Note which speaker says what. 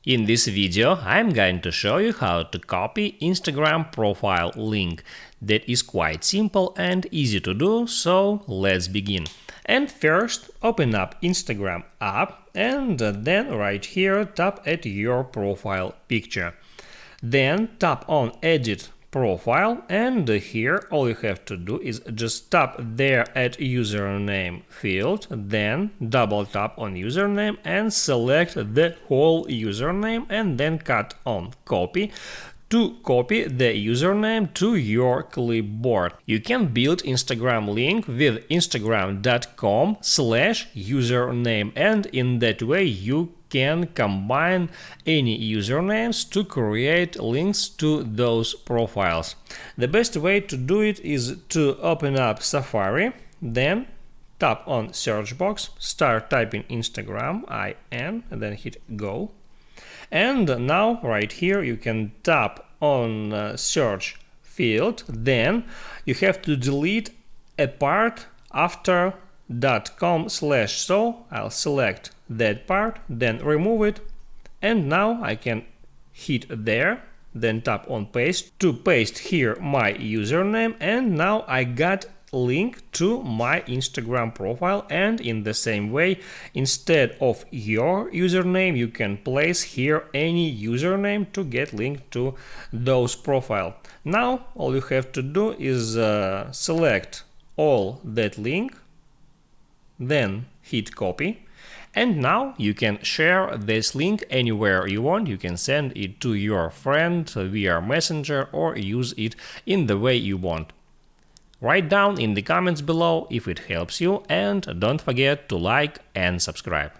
Speaker 1: In this video, I'm going to show you how to copy Instagram profile link. That is quite simple and easy to do, so let's begin. And first, open up Instagram app and then right here tap at your profile picture. Then tap on Edit Profile, and here all you have to do is just tap there at username field, then double tap on username and select the whole username and then cut on copy to copy the username to your clipboard. You can build Instagram link with instagram.com/username, and in that way you can combine any usernames to create links to those profiles. The best way to do it is to open up Safari, then tap on search box, start typing Instagram, and then hit go. And now right here you can tap on search field, then you have to delete a part after .com/, so I'll select that part, then remove it, and now I can hit there, then tap on paste to paste here my username, and now I got link to my Instagram profile. And in the same way, instead of your username, you can place here any username to get link to those profile. Now all you have to do is select all that link, then hit copy, and now you can share this link anywhere you want. You can send it to your friend via Messenger or use it in the way you want. Write down in the comments below if it helps you, and don't forget to like and subscribe.